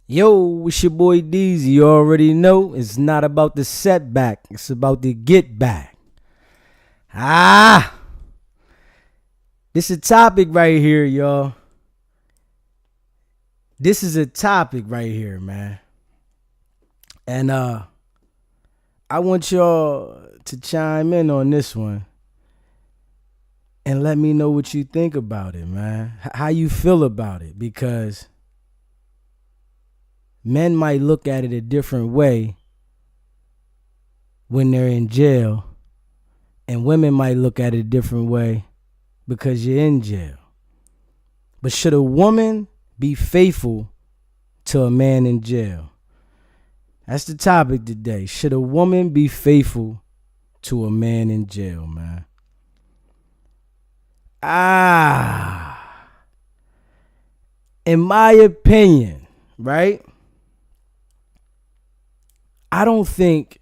Yo, it's your boy Deezy. You already know it's not about the setback, it's about the get back. Ah, this is a topic right here, y'all. This is a topic right here, man. And I want y'all to chime in on this one and let me know what you think about it, man. How you feel about it, because men might look at it a different way when they're in jail, and women might look at it a different way because you're in jail. But should a woman be faithful to a man in jail? That's the topic today. Should a woman be faithful to a man in jail, man? In my opinion, right? I don't think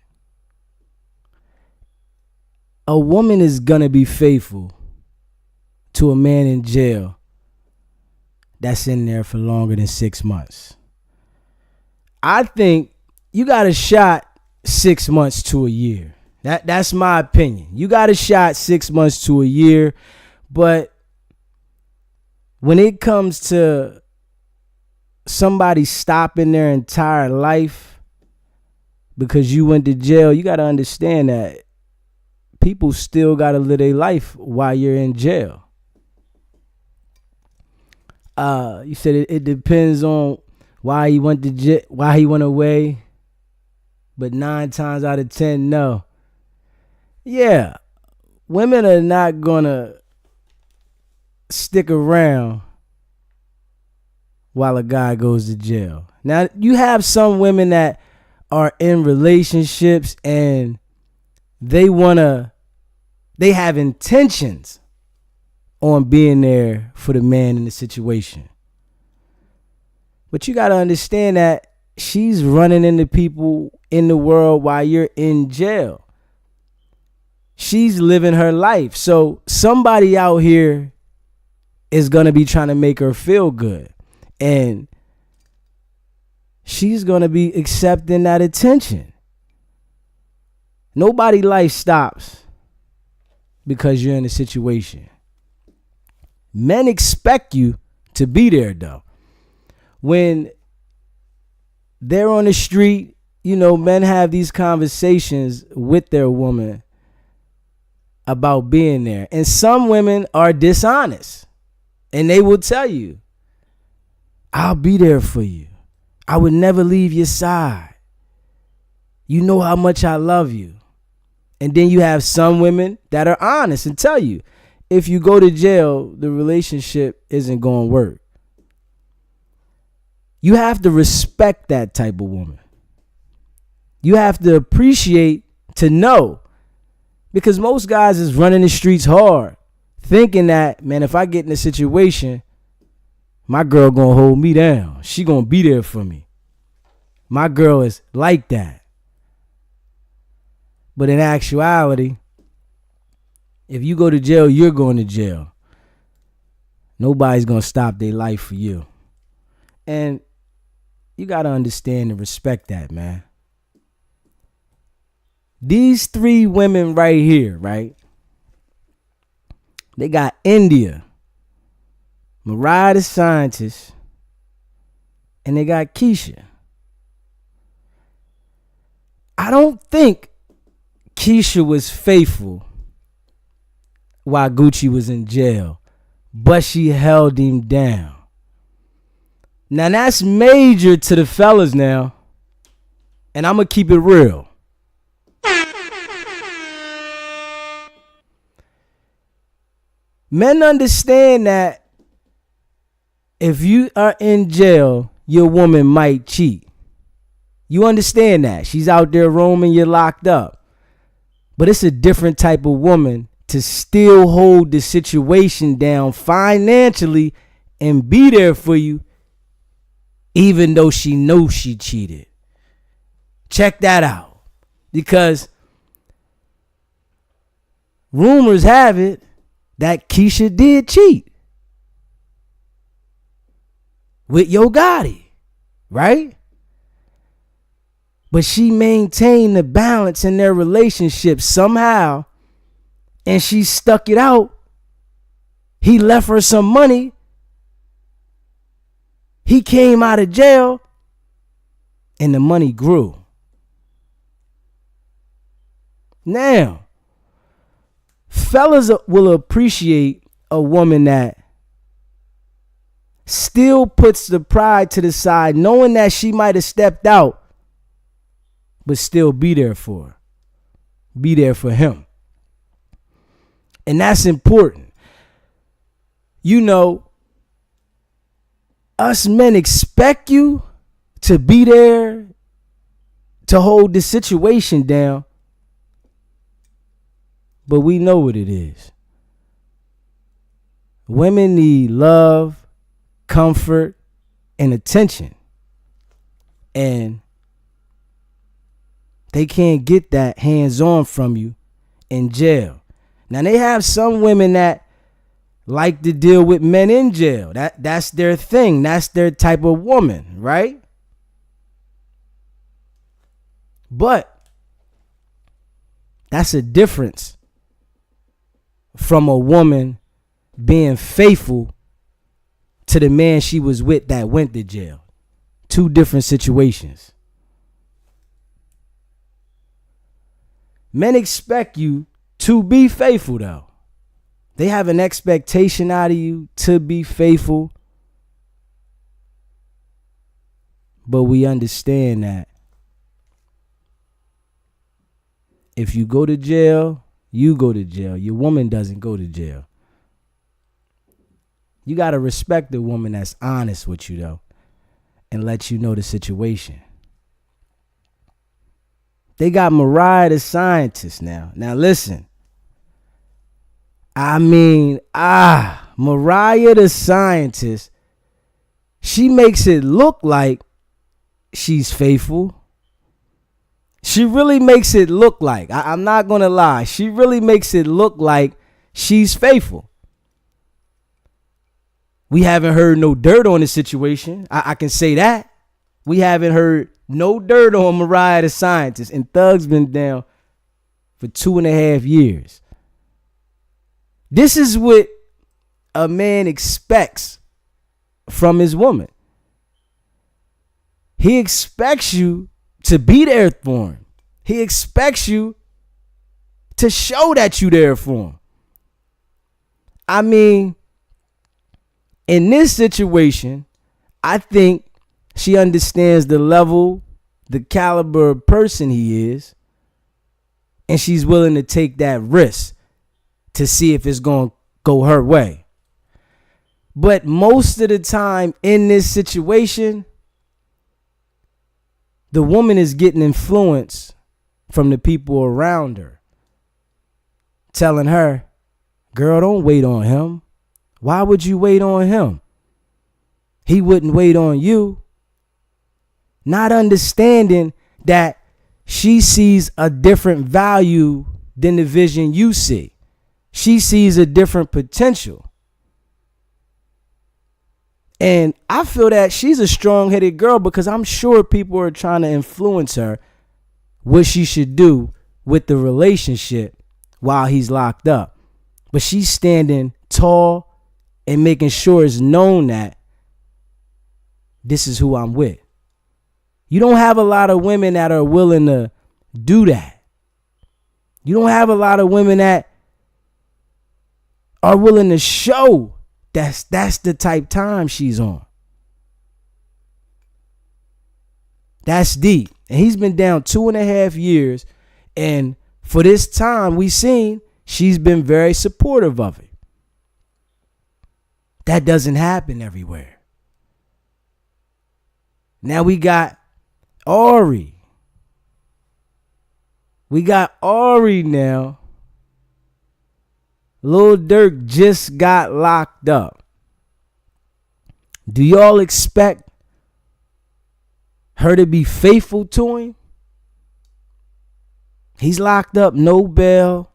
a woman is gonna be faithful to a man in jail that's in there for longer than 6 months. I think you got a shot 6 months to a year. That's my opinion. You got a shot 6 months to a year, but when it comes to somebody stopping their entire life because you went to jail, you got to understand that people still got to live their life while you're in jail. You said it depends on why he went to jail, why he went away, but 9 times out of 10, no. Yeah, women are not gonna stick around while a guy goes to jail. Now, you have some women that are in relationships and they have intentions on being there for the man in the situation. But you got to understand that she's running into people in the world while you're in jail. She's living her life. So somebody out here is going to be trying to make her feel good. And she's going to be accepting that attention. Nobody's life stops because you're in a situation. Men expect you to be there, though. When they're on the street, men have these conversations with their woman about being there. And some women are dishonest. And they will tell you, I'll be there for you. I would never leave your side. You know how much I love you. And then you have some women that are honest and tell you, if you go to jail, the relationship isn't going to work. You have to respect that type of woman. You have to appreciate to know. Because most guys is running the streets hard, thinking that, man, if I get in a situation, my girl gonna hold me down. She gonna be there for me. My girl is like that. But in actuality, if you go to jail, you're going to jail. Nobody's gonna stop their life for you. And you gotta understand and respect that, man. These 3 women right here, right? They got India, Mariah the Scientist, and they got Keisha. I don't think Keisha was faithful while Gucci was in jail, but she held him down. Now that's major to the fellas now, and I'm going to keep it real. Men understand that if you are in jail, your woman might cheat. You understand that. She's out there roaming, you're locked up. But it's a different type of woman to still hold the situation down financially and be there for you, even though she knows she cheated. Check that out. Because rumors have it that Keisha did cheat with Yo Gotti, right? But she maintained the balance in their relationship somehow, and she stuck it out. He left her some money. He came out of jail, and the money grew. Now, fellas will appreciate a woman that still puts the pride to the side, knowing that she might have stepped out, but still be there for her. Be there for him. And that's important. You know, us men expect you to be there to hold the situation down, but we know what it is. Women need love, comfort, and attention. And they can't get that hands-on from you in jail. Now, they have some women that like to deal with men in jail. That's their thing. That's their type of woman, right? But that's a difference from a woman being faithful to the man she was with that went to jail. Two different situations. Men expect you to be faithful, though. They have an expectation out of you to be faithful. But we understand that if you go to jail, you go to jail. Your woman doesn't go to jail. You got to respect the woman that's honest with you, though, and let you know the situation. They got Mariah the Scientist now. Now listen. Mariah the Scientist, she makes it look like she's faithful. She really makes it look like, I'm not going to lie, she really makes it look like she's faithful. We haven't heard no dirt on the situation. I can say that. We haven't heard no dirt on Mariah the Scientist, and Thug's been down for 2.5 years. This is what a man expects from his woman. He expects you to be there for him. He expects you to show that you there for him. I mean, in this situation, I think she understands the level, the caliber of person he is, and she's willing to take that risk to see if it's going to go her way. But most of the time in this situation, the woman is getting influence from the people around her, telling her, girl, don't wait on him. Why would you wait on him? He wouldn't wait on you. Not understanding that she sees a different value than the vision you see. She sees a different potential. And I feel that she's a strong-headed girl because I'm sure people are trying to influence her what she should do with the relationship while he's locked up. But she's standing tall and making sure it's known that this is who I'm with. You don't have a lot of women that are willing to do that. You don't have a lot of women that are willing to show that's the type time she's on. That's deep. And he's been down 2.5 years. And for this time, we've seen she's been very supportive of it. That doesn't happen everywhere. Now we got Ari. We got Ari now. Lil Durk just got locked up. Do y'all expect her to be faithful to him? He's locked up, no bail.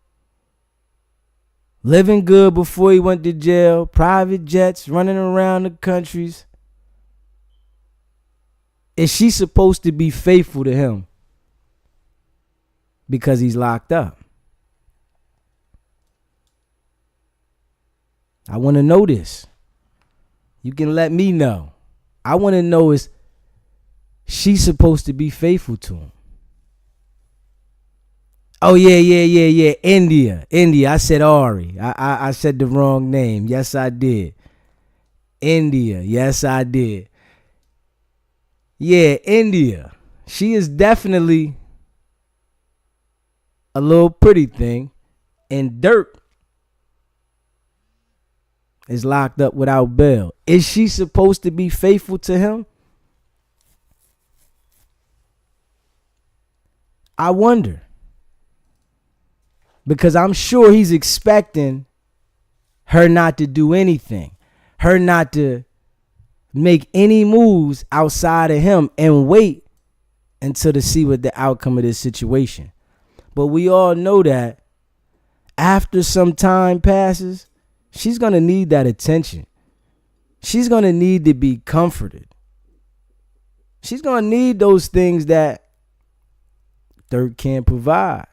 Living good before he went to jail. Private jets, running around the countries. Is she supposed to be faithful to him because he's locked up? I want to know this. You can let me know. I want to know, is she supposed to be faithful to him? Oh, yeah. India. I said Ari. I said the wrong name. Yes, I did. India. Yes, I did. Yeah, India. She is definitely a little pretty thing. And Dirk is locked up without bail. Is she supposed to be faithful to him? I wonder. Because I'm sure he's expecting her not to do anything. Her not to make any moves outside of him and wait until to see what the outcome of this situation. But we all know that after some time passes, she's going to need that attention. She's going to need to be comforted. She's going to need those things that Dirk can't provide.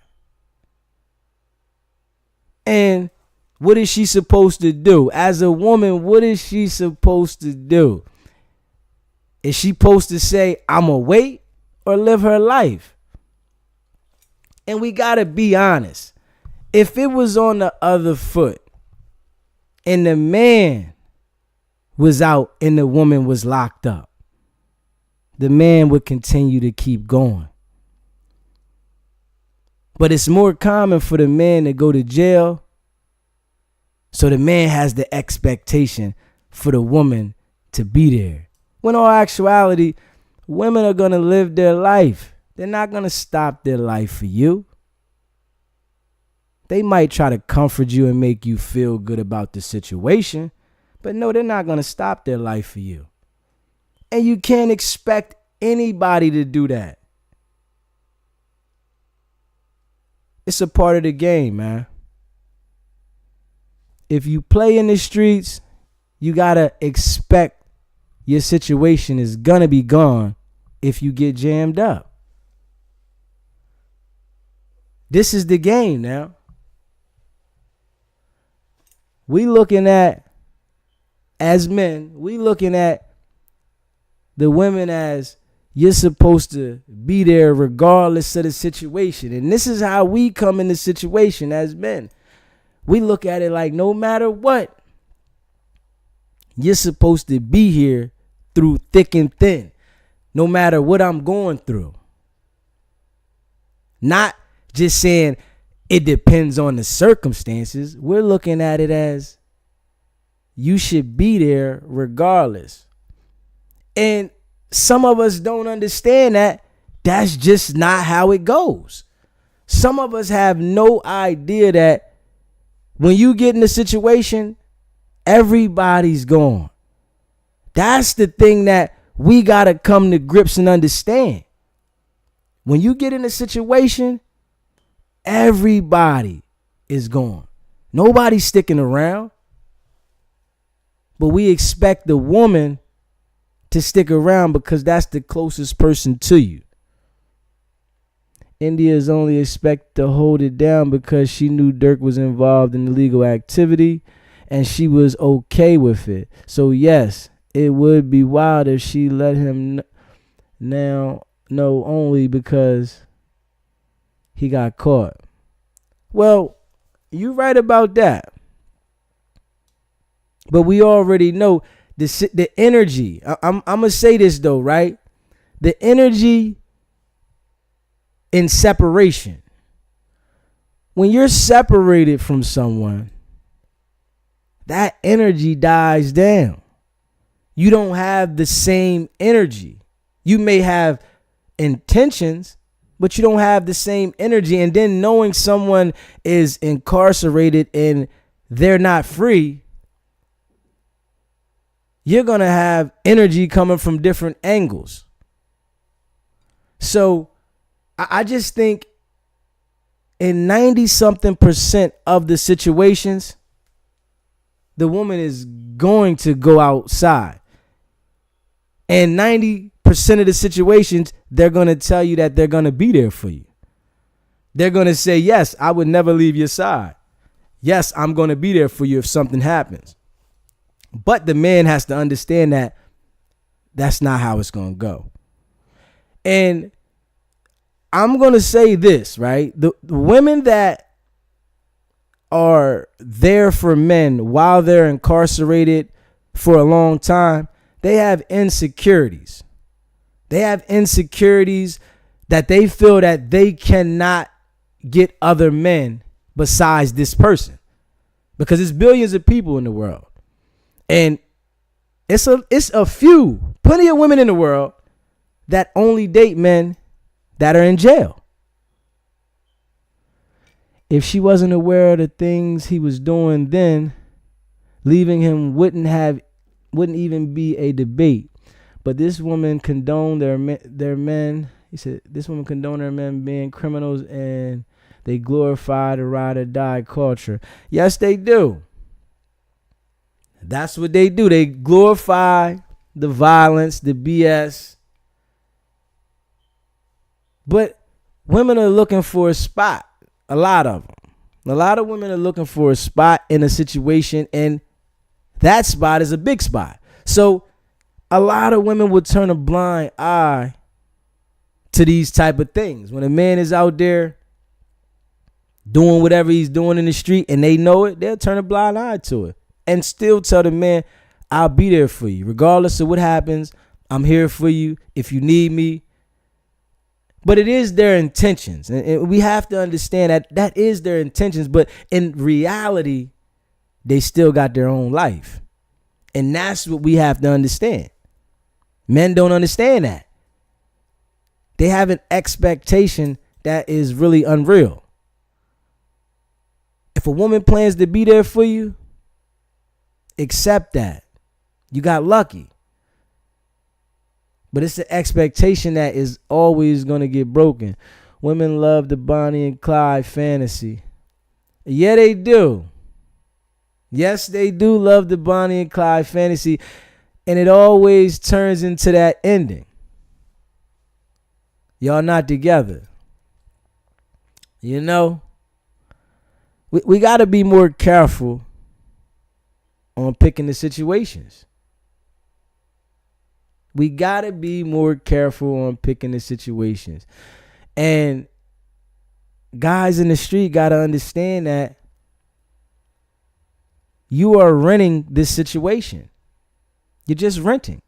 And what is she supposed to do? As a woman, what is she supposed to do? Is she supposed to say, I'm going to wait, or live her life? And we got to be honest. If it was on the other foot and the man was out and the woman was locked up, the man would continue to keep going. But it's more common for the man to go to jail. So the man has the expectation for the woman to be there. When in all actuality, women are going to live their life. They're not going to stop their life for you. They might try to comfort you and make you feel good about the situation. But no, they're not going to stop their life for you. And you can't expect anybody to do that. It's a part of the game, man. If you play in the streets, you got to expect your situation is going to be gone if you get jammed up. This is the game now. We looking at, as men, we looking at the women as you're supposed to be there regardless of the situation. And this is how we come in the situation as men. We look at it like no matter what, you're supposed to be here through thick and thin, no matter what I'm going through. Not just saying it depends on the circumstances. We're looking at it as you should be there regardless. And some of us don't understand that that's just not how it goes. Some of us have no idea that when you get in a situation, everybody's gone. That's the thing that we got to come to grips and understand. When you get in a situation, everybody is gone. Nobody's sticking around. But we expect the woman to stick around because that's the closest person to you. India is only expected to hold it down because she knew Dirk was involved in illegal activity and she was okay with it. So yes, it would be wild if she let him now know only because he got caught. Well, you're right about that. But we already know the energy. I'm going to say this though, right? The energy in separation. When you're separated from someone, that energy dies down. You don't have the same energy. You may have intentions, but you don't have the same energy. And then knowing someone is incarcerated and they're not free, you're going to have energy coming from different angles. So I just think in 90-something% of the situations, the woman is going to go outside. And 90% 99% of the situations, they're going to tell you that they're going to be there for you. They're going to say, yes, I would never leave your side. Yes, I'm going to be there for you if something happens. But the man has to understand that that's not how it's going to go. And I'm going to say this, right? The women that are there for men while they're incarcerated for a long time, they have insecurities. They have insecurities that they feel that they cannot get other men besides this person, because it's billions of people in the world, and it's a few, plenty of women in the world that only date men that are in jail. If she wasn't aware of the things he was doing then, leaving him wouldn't even be a debate. But this woman condoned their men. He said this woman condoned their men being criminals, and they glorify the ride or die culture. Yes, they do. That's what they do. They glorify the violence, the BS. But women are looking for a spot. A lot of them. A lot of women are looking for a spot in a situation, and that spot is a big spot. So a lot of women would turn a blind eye to these type of things. When a man is out there doing whatever he's doing in the street and they know it, they'll turn a blind eye to it and still tell the man, I'll be there for you. Regardless of what happens, I'm here for you if you need me. But it is their intentions. And we have to understand that that is their intentions. But in reality, they still got their own life. And that's what we have to understand. Men don't understand that. They have an expectation that is really unreal. If a woman plans to be there for you, accept that. You got lucky. But it's the expectation that is always going to get broken. Women love the Bonnie and Clyde fantasy. Yeah, they do. Yes, they do love the Bonnie and Clyde fantasy. And it always turns into that ending. Y'all not together. You know, we got to be more careful on picking the situations. We got to be more careful on picking the situations. And guys in the street got to understand that you are renting this situation. You're just renting.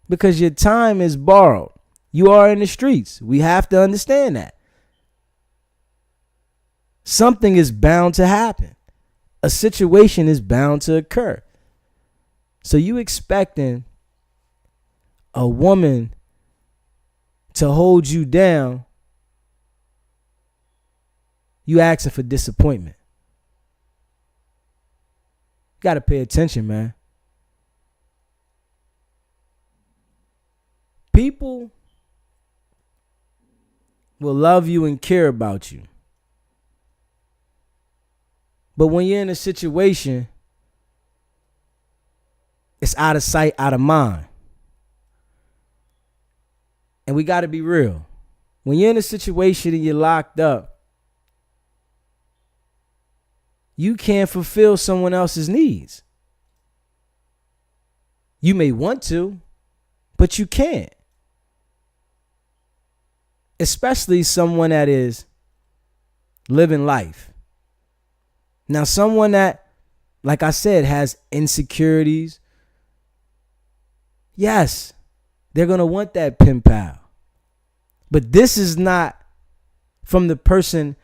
Because your time is borrowed. You are in the streets. We have to understand that. Something is bound to happen. A situation is bound to occur. So you expecting a woman to hold you down, you asking for disappointment. You got to pay attention, man. People will love you and care about you. But when you're in a situation, it's out of sight, out of mind. And we got to be real. When you're in a situation and you're locked up, you can't fulfill someone else's needs. You may want to, but you can't. Especially someone that is living life. Now, someone that, like I said, has insecurities. Yes, they're going to want that pen pal. But this is not from the person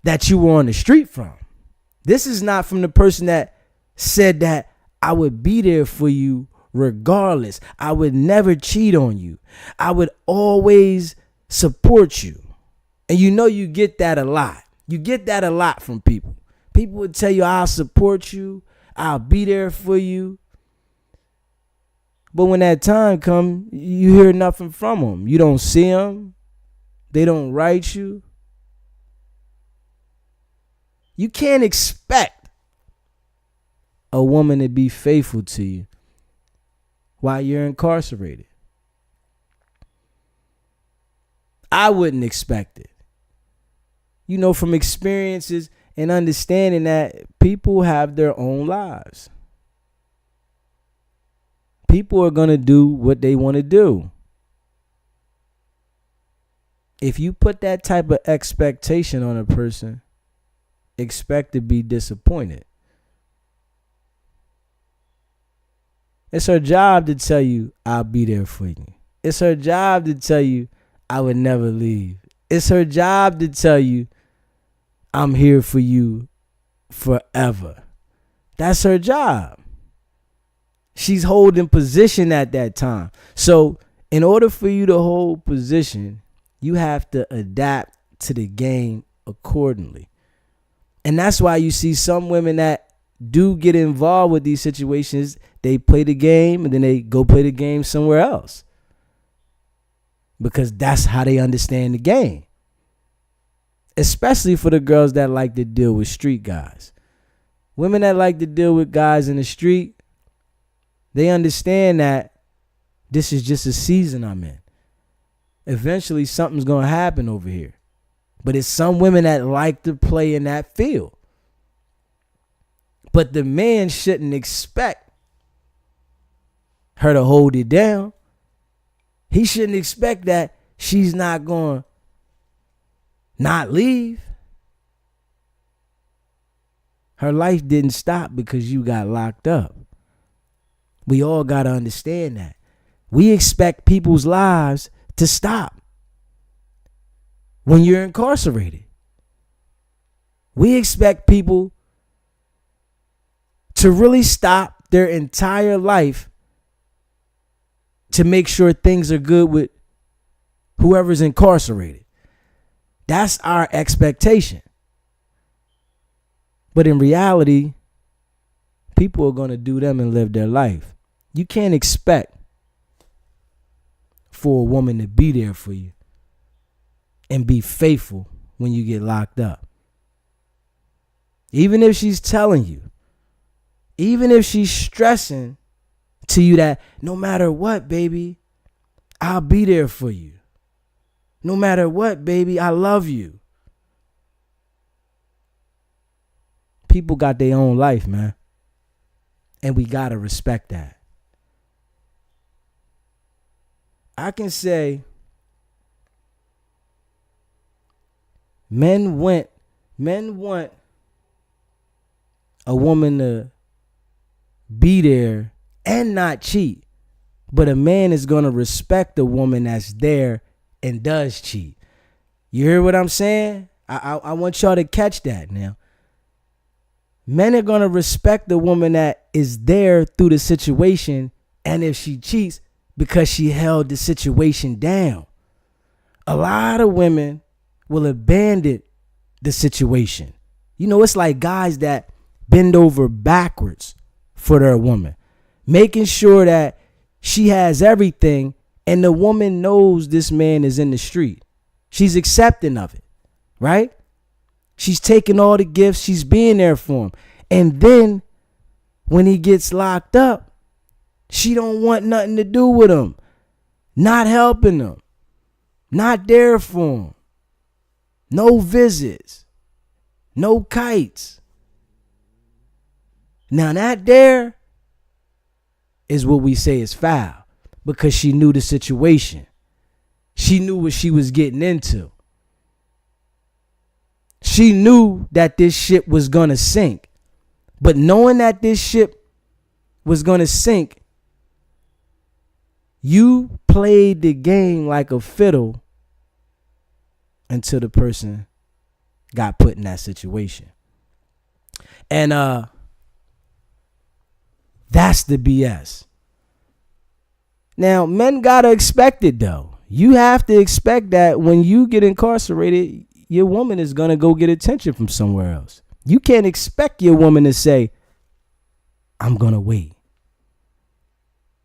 that you were on the street from. This is not from the person that said that I would be there for you regardless. I would never cheat on you. I would always support you. And you know you get that a lot. You get that a lot from people. People would tell you, I'll support you. I'll be there for you. But when that time comes, you hear nothing from them. You don't see them. They don't write you. You can't expect a woman to be faithful to you while you're incarcerated. I wouldn't expect it. You know, from experiences and understanding that people have their own lives. People are going to do what they want to do. If you put that type of expectation on a person, expect to be disappointed. It's her job to tell you, I'll be there for you. It's her job to tell you, I would never leave. It's her job to tell you, I'm here for you forever. That's her job. She's holding position at that time. So in order for you to hold position, you have to adapt to the game accordingly. And that's why you see some women that do get involved with these situations. They play the game and then they go play the game somewhere else. Because that's how they understand the game. Especially for the girls that like to deal with street guys. Women that like to deal with guys in the street, they understand that this is just a season I'm in. Eventually something's going to happen over here. But it's some women that like to play in that field. But the man shouldn't expect her to hold it down. He shouldn't expect that she's not going to not leave. Her life didn't stop because you got locked up. We all got to understand that. We expect people's lives to stop when you're incarcerated. We expect people to really stop their entire life to make sure things are good with whoever's incarcerated. That's our expectation. But in reality, people are going to do them and live their life. You can't expect for a woman to be there for you and be faithful when you get locked up. Even if she's telling you, even if she's stressing to you that no matter what, baby, I'll be there for you. No matter what, baby, I love you. People got their own life, man. And we got to respect that. I can say men want a woman to be there and not cheat. But a man is going to respect a woman that's there and does cheat. You hear what I'm saying? I want y'all to catch that now. Men are going to respect the woman that is there through the situation, and if she cheats, because she held the situation down. A lot of women will abandon the situation. You know, it's like guys that bend over backwards for their woman, making sure that she has everything, and the woman knows this man is in the street. She's accepting of it, right? She's taking all the gifts. She's being there for him. And then when he gets locked up, she don't want nothing to do with him. Not helping him. Not there for him. No visits. No kites. Now that there is what we say is foul, because she knew the situation. She knew what she was getting into. She knew that this ship was going to sink. But knowing that this ship was going to sink, you played the game like a fiddle until the person got put in that situation. And that's the BS. Now, men got to expect it, though. You have to expect that when you get incarcerated, your woman is going to go get attention from somewhere else. You can't expect your woman to say, I'm going to wait.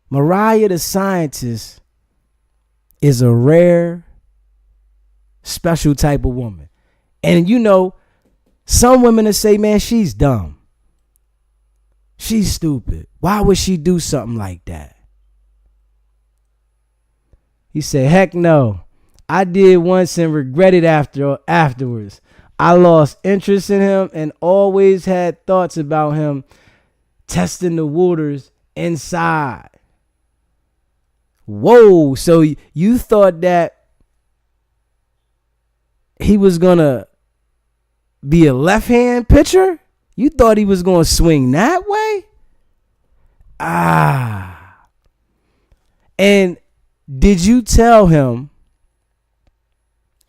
Mariah the Scientist is a rare, special type of woman. And you know, some women will say, man, she's dumb. She's stupid. Why would she do something like that? He said, heck no. I did once and regretted afterwards. I lost interest in him and always had thoughts about him testing the waters inside. Whoa, so you thought that he was going to be a left-hand pitcher? You thought he was going to swing that way? And did you tell him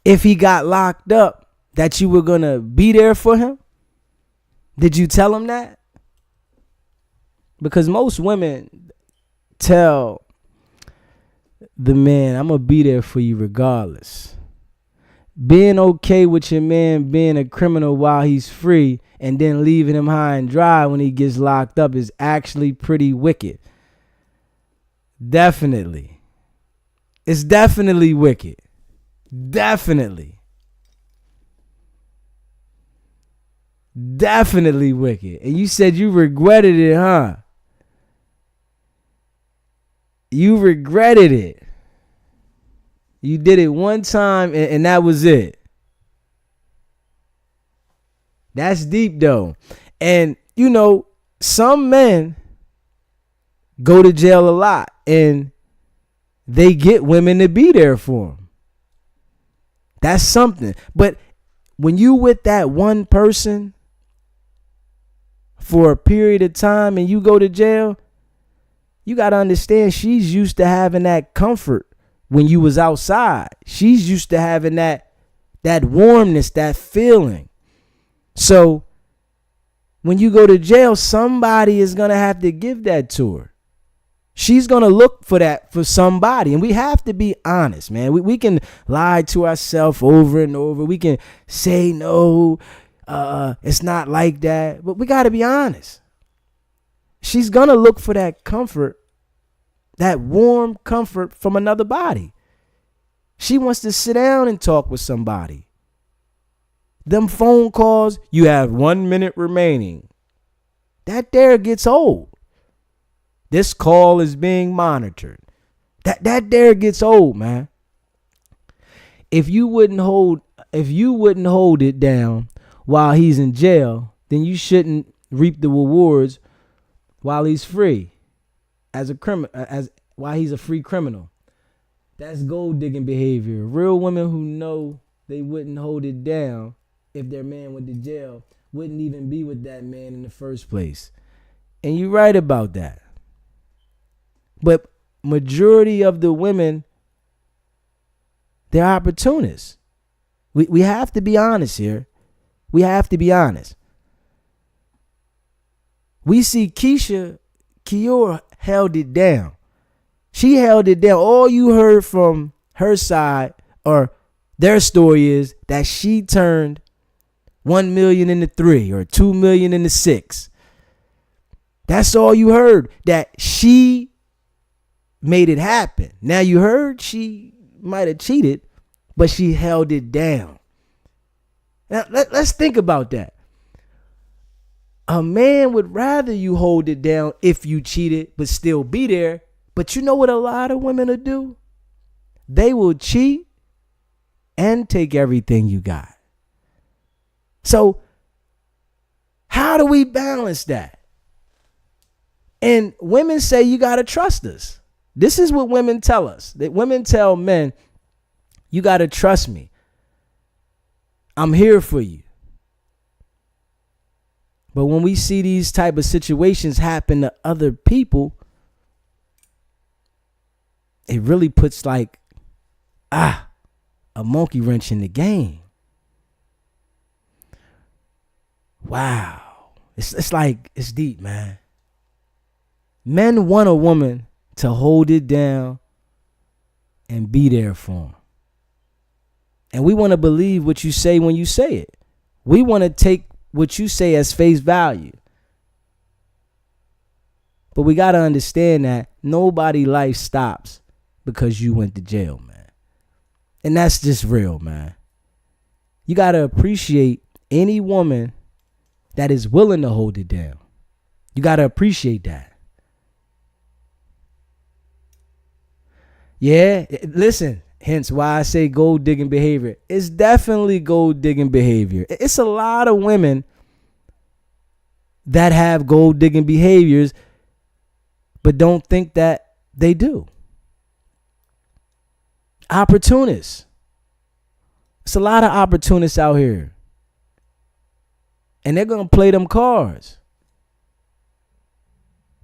if he got locked up that you were going to be there for him? Did you tell him that? Because most women tell the man, I'm going to be there for you regardless. Being okay with your man being a criminal while he's free and then leaving him high and dry when he gets locked up is actually pretty wicked. Definitely. It's definitely wicked. Definitely. Definitely wicked. And you said you regretted it, huh? You regretted it. You did it one time and that was it. That's deep though. And you know, some men go to jail a lot and they get women to be there for them. That's something. But when you with that one person for a period of time and you go to jail, you got to understand she's used to having that comfort when you was outside. She's used to having that warmness, that feeling. So when you go to jail, somebody is going to have to give that to her. She's going to look for that for somebody. And we have to be honest, man. We can lie to ourselves over and over. We can say, no, it's not like that. But we got to be honest. She's going to look for that comfort, that warm comfort from another body. She wants to sit down and talk with somebody. Them phone calls, you have 1 minute remaining. That there gets old. This call is being monitored. That there gets old, man. If you wouldn't hold it down while he's in jail, then you shouldn't reap the rewards while he's free, while he's a free criminal. That's gold digging behavior. Real women who know they wouldn't hold it down if their man went to jail wouldn't even be with that man in the first place. And you're right about that. But majority of the women, they're opportunists. We have to be honest here. We have to be honest. We see Kiora held it down. She held it down. All you heard from her side or their story is that she turned 1 million into 3 or 2 million into 6. That's all you heard, that she made it happen. Now you heard she might have cheated, but she held it down. Now let's think about that. A man would rather you hold it down if you cheated, but still be there. But you know what a lot of women will do? They will cheat and take everything you got. So how do we balance that? And women say you got to trust us. This is what women tell us. That women tell men, you got to trust me. I'm here for you. But when we see these type of situations happen to other people, it really puts like, a monkey wrench in the game. Wow. It's like, it's deep, man. Men want a woman to hold it down and be there for them. And we want to believe what you say when you say it. We want to take what you say as face value. But we got to understand that nobody life stops because you went to jail, man. And that's just real, man. You got to appreciate any woman that is willing to hold it down. You got to appreciate that. Yeah, listen, Hence why I say gold digging behavior. It's definitely gold digging behavior. It's a lot of women that have gold digging behaviors, but don't think that they do. Opportunists. It's a lot of opportunists out here. And they're going to play them cards.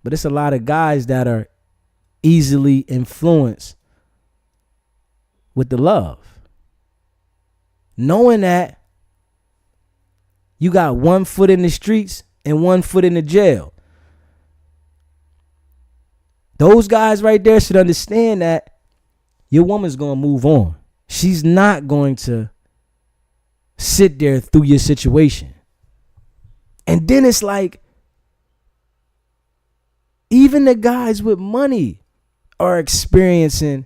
But it's a lot of guys that are easily influenced with the love. Knowing that you got 1 foot in the streets and 1 foot in the jail. Those guys right there should understand that your woman's going to move on. She's not going to sit there through your situation. And then it's like, even the guys with money are experiencing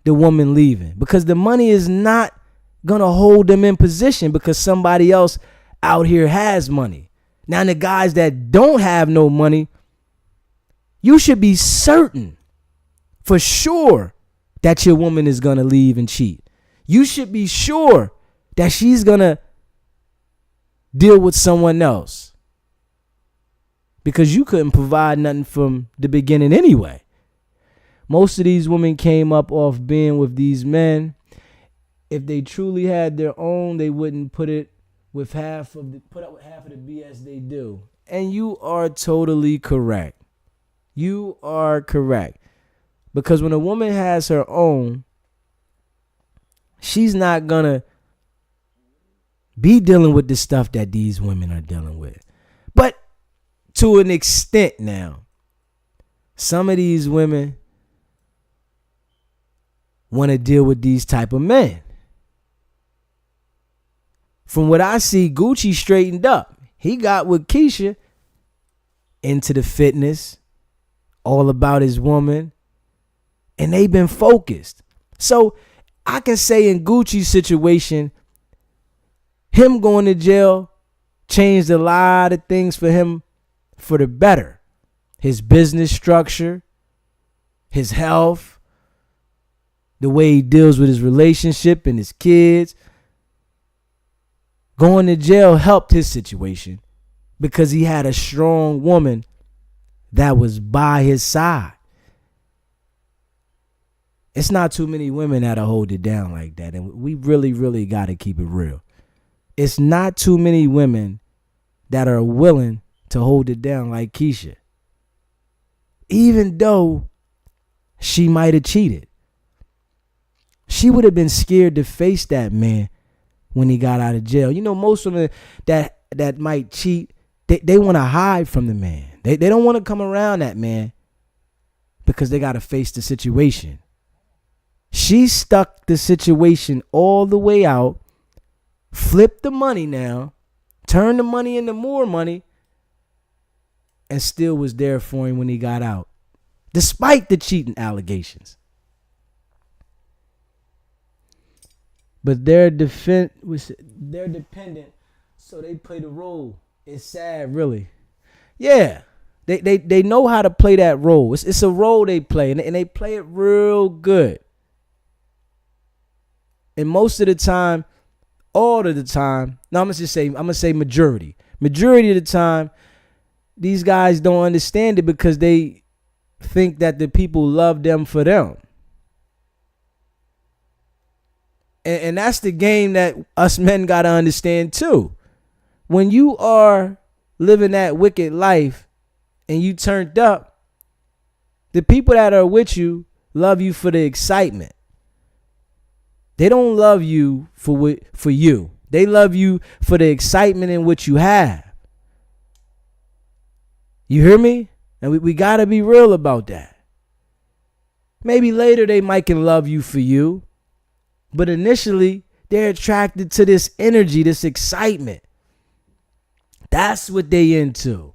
the woman leaving because the money is not going to hold them in position because somebody else out here has money. Now, the guys that don't have no money, you should be certain for sure that your woman is going to leave and cheat. You should be sure that she's going to deal with someone else because you couldn't provide nothing from the beginning anyway. Most of these women came up off being with these men. If they truly had their own, they wouldn't put up with half of the BS they do. And you are totally correct. You are correct. Because when a woman has her own, she's not gonna be dealing with the stuff that these women are dealing with. But to an extent now, some of these women want to deal with these type of men. From what I see, Gucci straightened up. He got with Keisha into the fitness, all about his woman, and they've been focused. So I can say in Gucci's situation, him going to jail changed a lot of things for him for the better. His business structure, his health, the way he deals with his relationship and his kids. Going to jail helped his situation because he had a strong woman that was by his side. It's not too many women that'll hold it down like that. And we really, really got to keep it real. It's not too many women that are willing to hold it down like Keisha. Even though she might have cheated. She would have been scared to face that man when he got out of jail. You know, most women that might cheat, they want to hide from the man. They don't want to come around that man because they got to face the situation. She stuck the situation all the way out, flipped the money now, turned the money into more money, and still was there for him when he got out, despite the cheating allegations. But they're dependent, so they play the role. It's sad, really. Yeah, they know how to play that role. It's a role they play, and they play it real good. And most of the time, all of the time, no, I'm gonna say majority. Majority of the time, these guys don't understand it because they think that the people love them for them. And that's the game that us men got to understand too. When you are living that wicked life and you turned up, the people that are with you love you for the excitement. They don't love you for you. They love you for the excitement in what you have. You hear me? And we got to be real about that. Maybe later they might can love you for you. But initially, they're attracted to this energy, this excitement. That's what they into.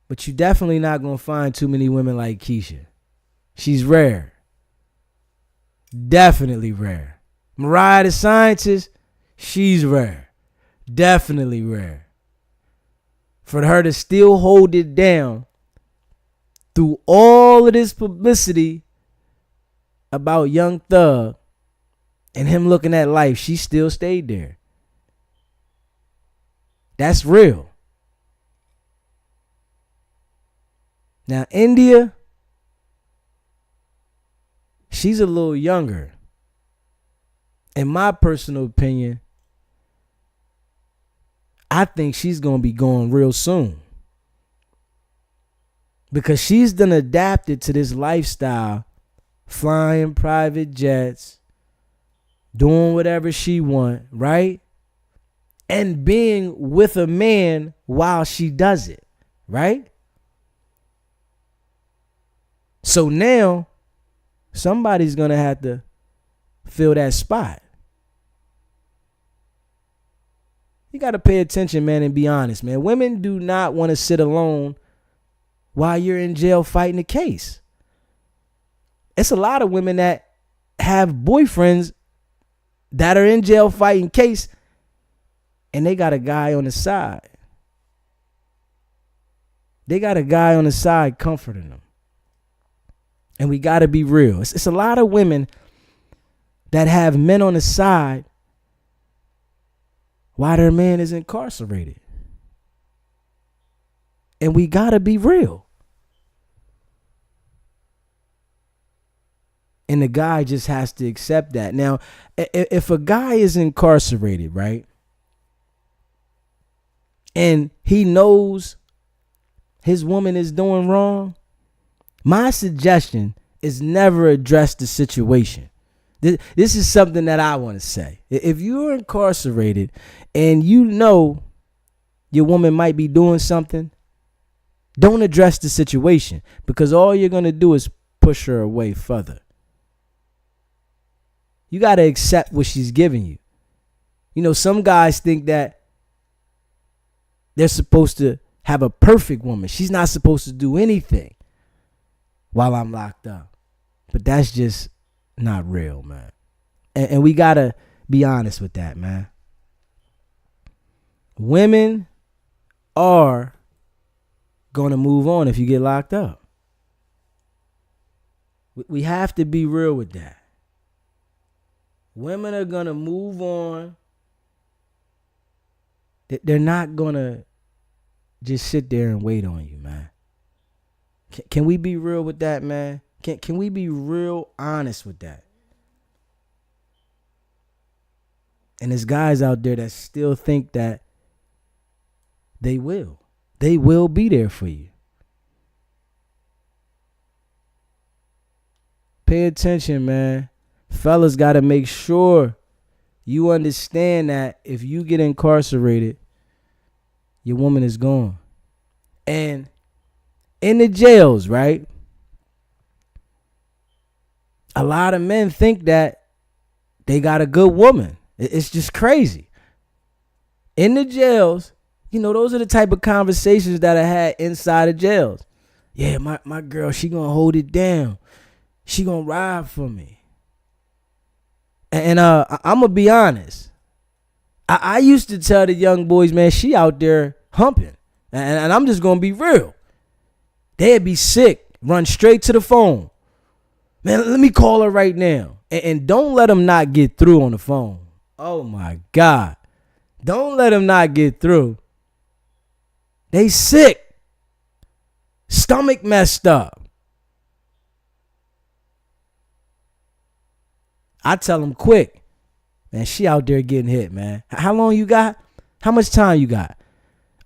But you definitely not going to find too many women like Keisha. She's rare. Definitely rare. Mariah the Scientist, she's rare. Definitely rare. For her to still hold it down through all of this publicity about Young Thug and him looking at life, she still stayed there. That's real. Now, India, she's a little younger. In my personal opinion, I think she's going to be going real soon. Because she's done adapted to this lifestyle, flying private jets, doing whatever she want, right? And being with a man while she does it, right? So now, somebody's going to have to fill that spot. You got to pay attention, man, and be honest, man. Women do not want to sit alone while you're in jail fighting a case. It's a lot of women that have boyfriends that are in jail fighting case, and they got a guy on the side. They got a guy on the side comforting them. And we got to be real. It's a lot of women that have men on the side while their man is incarcerated. And we got to be real. And the guy just has to accept that. Now, if a guy is incarcerated, right, and he knows his woman is doing wrong, my suggestion is never address the situation. This is something that I want to say. If you're incarcerated and you know your woman might be doing something, don't address the situation, because all you're going to do is push her away further. You got to accept what she's giving you. You know, some guys think that they're supposed to have a perfect woman. She's not supposed to do anything while I'm locked up. But that's just not real, man. And we got to be honest with that, man. Women are going to move on if you get locked up. We have to be real with that. Women are going to move on. They're not going to just sit there and wait on you, man. Can we be real with that, man? Can we be real honest with that? And there's guys out there that still think that they will. They will be there for you. Pay attention, man. Fellas got to make sure you understand that if you get incarcerated, your woman is gone. And in the jails, right? A lot of men think that they got a good woman. It's just crazy. In the jails, you know, those are the type of conversations that I had inside of jails. Yeah, my girl, she gonna hold it down. She gonna ride for me. And I'm gonna be honest. I used to tell the young boys, man, she out there humping. And I'm just gonna be real. They'd be sick, run straight to the phone. Man, let me call her right now. And don't let them not get through on the phone. Oh my God. Don't let them not get through. They sick. Stomach messed up. I tell them quick. Man, she out there getting hit, man. How long you got? How much time you got?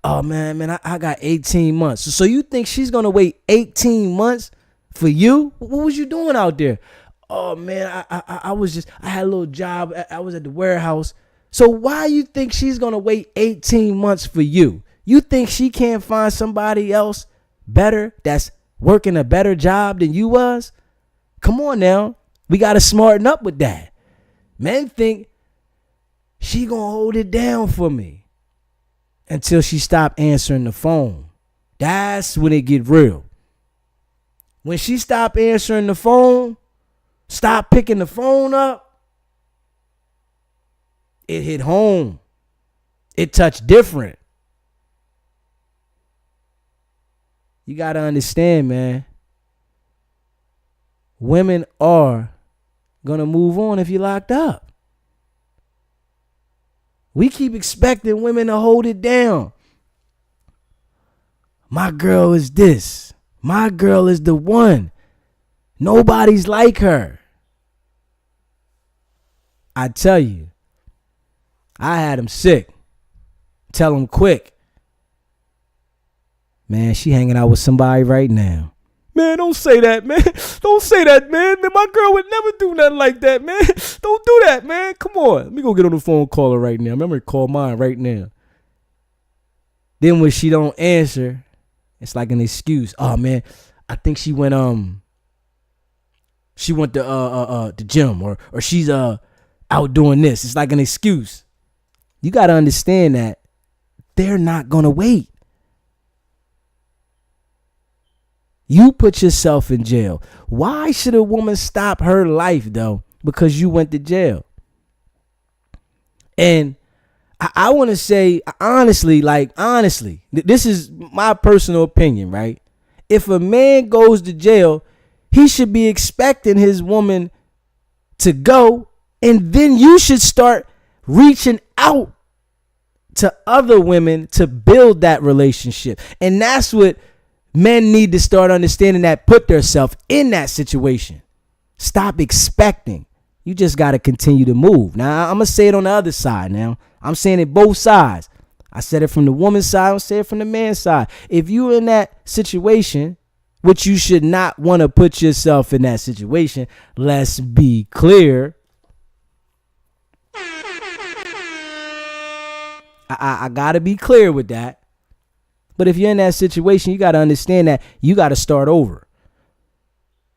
Oh, man, I got 18 months. So you think she's going to wait 18 months for you? What was you doing out there? Oh, man, I had a little job. I was at the warehouse. So why you think she's going to wait 18 months for you? You think she can't find somebody else better that's working a better job than you was? Come on now. We got to smarten up with that. Men think she going to hold it down for me until she stop answering the phone. That's when it get real. When she stop answering the phone, stop picking the phone up, it hit home. It touched different. You got to understand, man. women are gonna move on if you're locked up. We keep expecting women to hold it down. My girl is this. My girl is the one. Nobody's like her. I tell you, I had him sick. Tell him quick. Man, she hanging out with somebody right now. Man, don't say that, man. Don't say that, man. My girl would never do nothing like that, man. Don't do that, man. Come on. Let me go get on the phone and call her right now. Remember to call mine right now. Then when she don't answer, it's like an excuse. Oh, man, I think she went to the gym or she's out doing this. It's like an excuse. You got to understand that they're not going to wait. You put yourself in jail. Why should a woman stop her life, though? Because you went to jail. And I want to say, honestly, this is my personal opinion, right? If a man goes to jail, he should be expecting his woman to go, and then you should start reaching out to other women to build that relationship. And that's what men need to start understanding, that put themselves in that situation. Stop expecting. You just got to continue to move. Now, I'm going to say it on the other side now. I'm saying it both sides. I said it from the woman's side. I say it from the man's side. If you're in that situation, which you should not want to put yourself in that situation, let's be clear. I got to be clear with that. But if you're in that situation, you got to understand that you got to start over.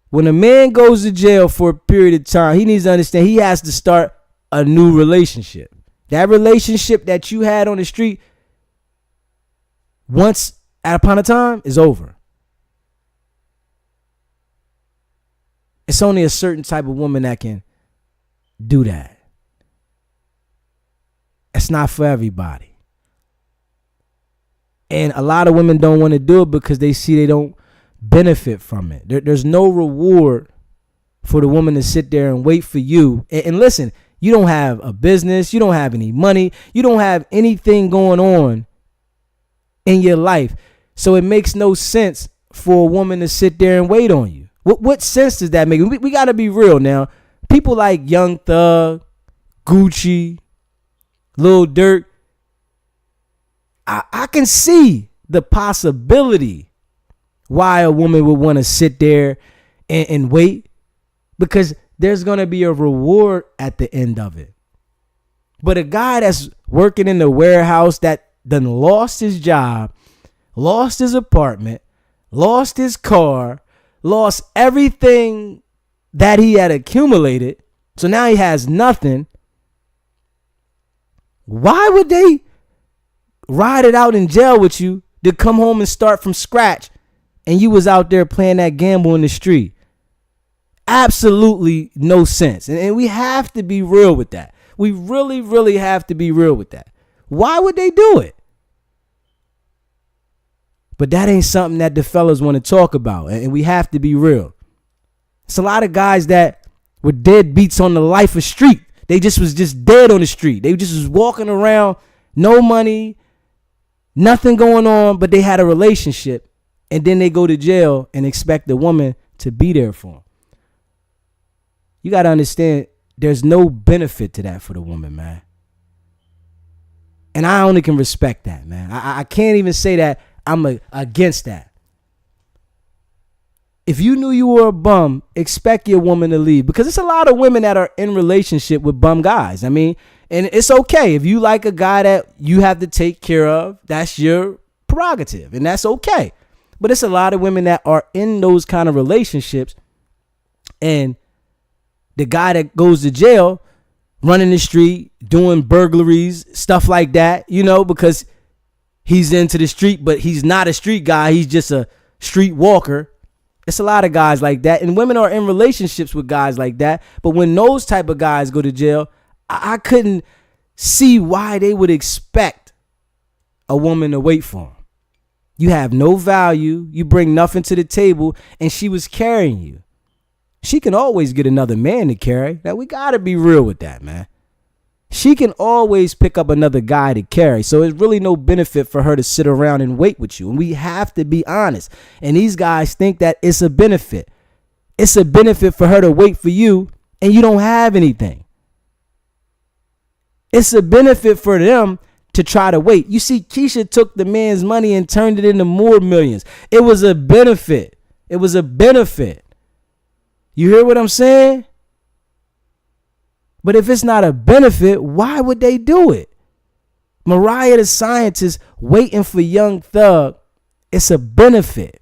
When a man goes to jail for a period of time, he needs to understand he has to start a new relationship. That relationship that you had on the street once upon a time is over. It's only a certain type of woman that can do that. It's not for everybody. And a lot of women don't want to do it because they see they don't benefit from it. There's no reward for the woman to sit there and wait for you. And listen, you don't have a business. You don't have any money. You don't have anything going on in your life. So it makes no sense for a woman to sit there and wait on you. What sense does that make? We got to be real now. People like Young Thug, Gucci, Lil Durk, I can see the possibility why a woman would want to sit there and wait, because there's going to be a reward at the end of it. But a guy that's working in the warehouse that done lost his job, lost his apartment, lost his car, lost everything that he had accumulated, so now he has nothing. Why would they ride it out in jail with you to come home and start from scratch and you was out there playing that gamble in the street? Absolutely no sense. And we have to be real with that. We really, really have to be real with that. Why would they do it? But that ain't something that the fellas want to talk about. And we have to be real. It's a lot of guys that were dead beats on the life of street. They just was just dead on the street. They just was walking around, no money, nothing going on, but they had a relationship. And then they go to jail and expect the woman to be there for them. You got to understand, there's no benefit to that for the woman, man. And I only can respect that, man. I can't even say that I'm against that. If you knew you were a bum, expect your woman to leave. Because it's a lot of women that are in relationship with bum guys. I mean, and it's okay. If you like a guy that you have to take care of, that's your prerogative. And that's okay. But it's a lot of women that are in those kind of relationships. And the guy that goes to jail, running the street, doing burglaries, stuff like that, you know, because he's into the street, but he's not a street guy. He's just a street walker. It's a lot of guys like that. And women are in relationships with guys like that. But when those type of guys go to jail, I couldn't see why they would expect a woman to wait for them. You have no value. You bring nothing to the table. And she was carrying you. She can always get another man to carry. Now, we got to be real with that, man. She can always pick up another guy to carry. So it's really no benefit for her to sit around and wait with you. And we have to be honest. And these guys think that it's a benefit. It's a benefit for her to wait for you and you don't have anything. It's a benefit for them to try to wait. You see, Keisha took the man's money and turned it into more millions. It was a benefit. It was a benefit. You hear what I'm saying? But if it's not a benefit, why would they do it? Mariah the Scientist waiting for Young Thug, it's a benefit.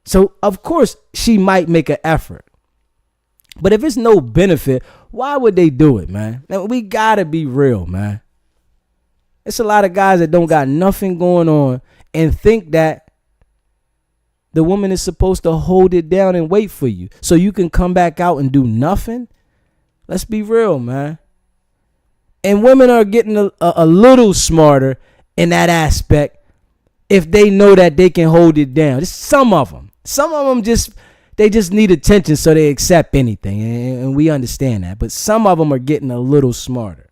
So, of course, she might make an effort. But if it's no benefit, why would they do it, man? Now, we got to be real, man. It's a lot of guys that don't got nothing going on and think that the woman is supposed to hold it down and wait for you so you can come back out and do nothing. Let's be real, man. And women are getting a little smarter in that aspect if they know that they can hold it down. Just some of them. Some of them just need attention, so they accept anything. And we understand that. But some of them are getting a little smarter.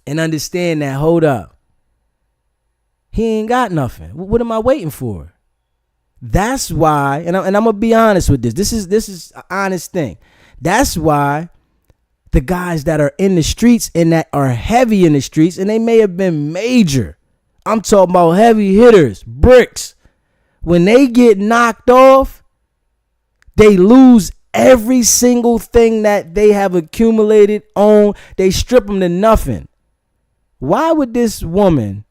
And understand that, hold up. He ain't got nothing. What am I waiting for? That's why, and I'm going to be honest with this. This is an honest thing. That's why the guys that are in the streets and that are heavy in the streets, and they may have been major. I'm talking about heavy hitters, bricks. When they get knocked off, they lose every single thing that they have accumulated on. They strip them to nothing. Why would this woman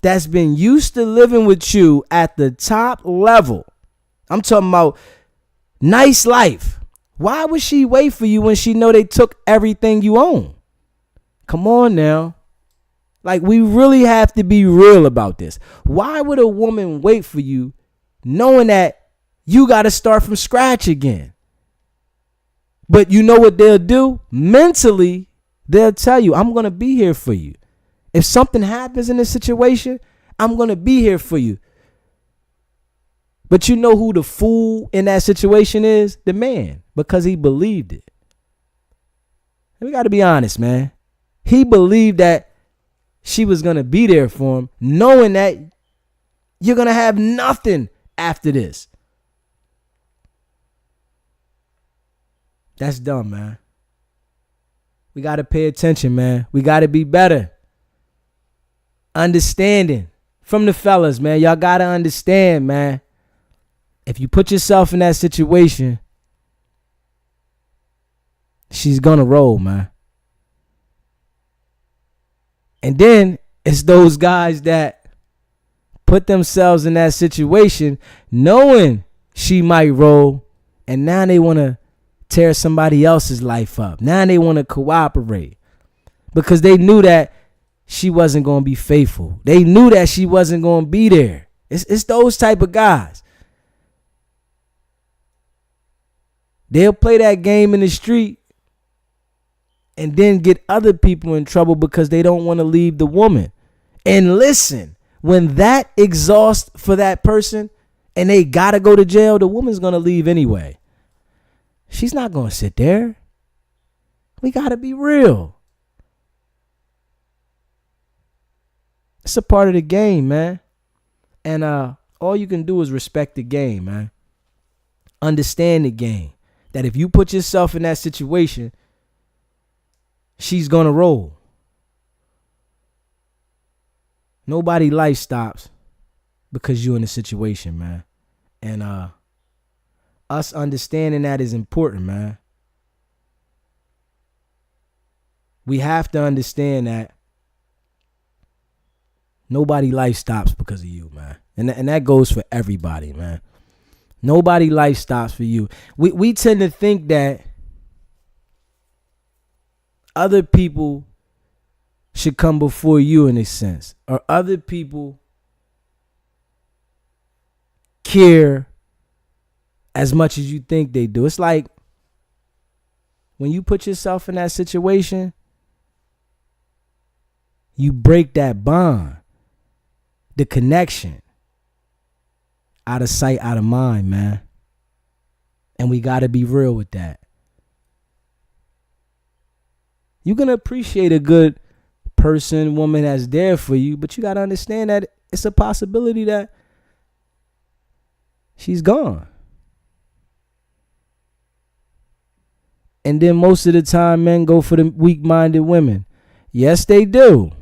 that's been used to living with you at the top level, I'm talking about nice life, why would she wait for you when she know they took everything you own? Come on now. Like, we really have to be real about this. Why would a woman wait for you knowing that you got to start from scratch again? But you know what they'll do? Mentally, they'll tell you, I'm going to be here for you. If something happens in this situation, I'm going to be here for you. But you know who the fool in that situation is? The man, because he believed it. And we got to be honest, man. He believed that she was going to be there for him, knowing that you're going to have nothing after this. That's dumb, man. We got to pay attention, man. We got to be better. Understanding from the fellas, man. Y'all got to understand, man. If you put yourself in that situation, she's going to roll, man. And then it's those guys that put themselves in that situation knowing she might roll, and now they want to tear somebody else's life up. Now they want to cooperate because they knew that she wasn't going to be faithful. They knew that she wasn't going to be there. It's those type of guys. They'll play that game in the street and then get other people in trouble because they don't want to leave the woman. And listen, when that exhausts for that person and they got to go to jail, the woman's going to leave anyway. She's not going to sit there. We got to be real. It's a part of the game, man. And all you can do is respect the game, man. Understand the game. That if you put yourself in that situation, she's going to roll. Nobody life stops because you're in a situation, man. And us understanding that is important, man. We have to understand that nobody life stops because of you, man. And that goes for everybody, man. Nobody life stops for you. We tend to think that other people should come before you in a sense, or other people care as much as you think they do. It's like when you put yourself in that situation, you break that bond, the connection. Out of sight, out of mind, man. And we got to be real with that. You're going to appreciate a good person, woman that's there for you, but you got to understand that it's a possibility that she's gone. And then most of the time, men go for the weak-minded women. Yes, they do.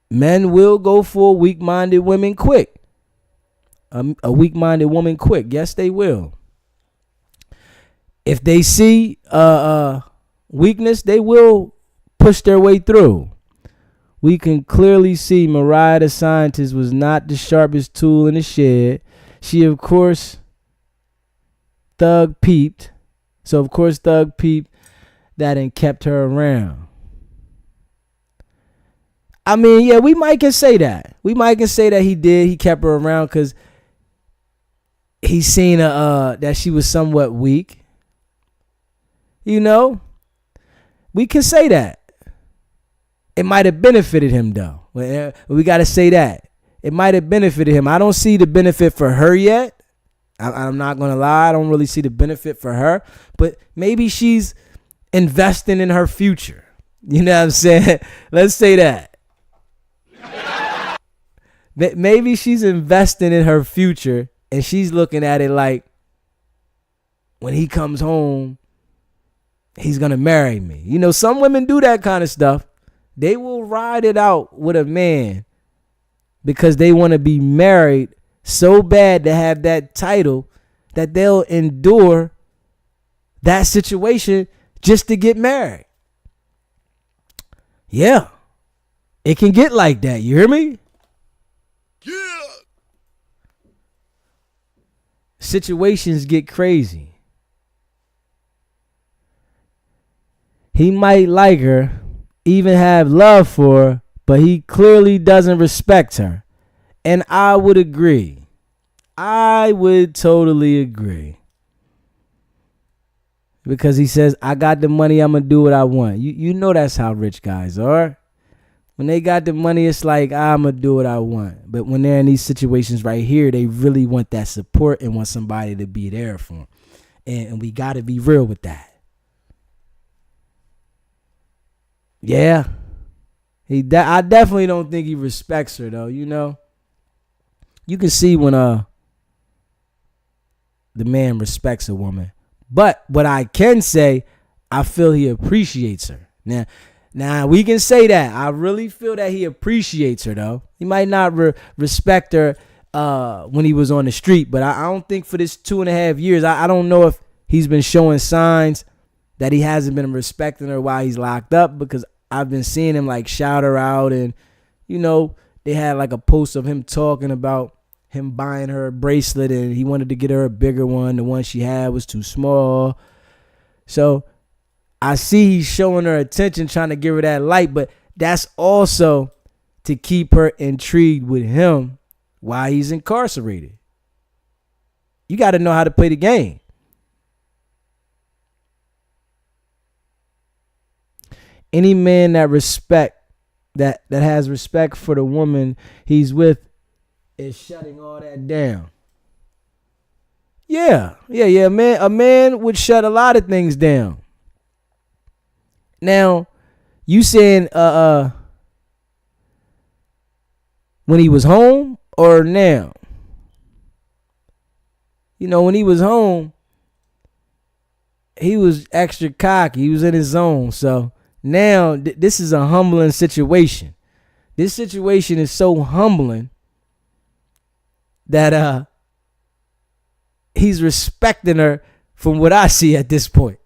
Men will go for weak-minded women quick. A weak-minded woman quick. Yes, they will. If they see weakness, they will push their way through. We can clearly see Mariah the Scientist was not the sharpest tool in the shed. She, of course, Thug peeped. So, of course, Thug peeped that and kept her around. I mean, yeah, we might can say that. We might can say that he did. He kept her around because he seen that she was somewhat weak. You know? We can say that. It might have benefited him, though. We got to say that. It might have benefited him. I don't see the benefit for her yet. I'm not going to lie. I don't really see the benefit for her. But maybe she's investing in her future. You know what I'm saying? Let's say that. Maybe she's investing in her future and she's looking at it like when he comes home, he's going to marry me. You know, some women do that kind of stuff. They will ride it out with a man because they want to be married so bad to have that title that they'll endure that situation just to get married. Yeah. It can get like that. You hear me? Yeah. Situations get crazy. He might like her, even have love for her, but he clearly doesn't respect her. And I would agree. I would totally agree. Because he says, I got the money, I'm going to do what I want. You know that's how rich guys are. When they got the money, it's like, I'm going to do what I want. But when they're in these situations right here, they really want that support and want somebody to be there for them. And we got to be real with that. Yeah. I definitely don't think he respects her, though, you know. You can see when the man respects a woman. But what I can say, I feel he appreciates her. Now we can say that. I really feel that he appreciates her, though. He might not respect her when he was on the street, but I don't think for this 2.5 years, I don't know if he's been showing signs that he hasn't been respecting her while he's locked up, because I've been seeing him like shout her out, and you know, they had like a post of him talking about him buying her a bracelet and he wanted to get her a bigger one. The one she had was too small. So I see he's showing her attention, trying to give her that light, but that's also to keep her intrigued with him while he's incarcerated. You got to know how to play the game. Any man that has respect for the woman he's with is shutting all that down. Yeah. Man, a man would shut a lot of things down. Now, you saying when he was home or now? You know, when he was home, he was extra cocky. He was in his zone. So now this is a humbling situation. This situation is so humbling that he's respecting her from what I see at this point.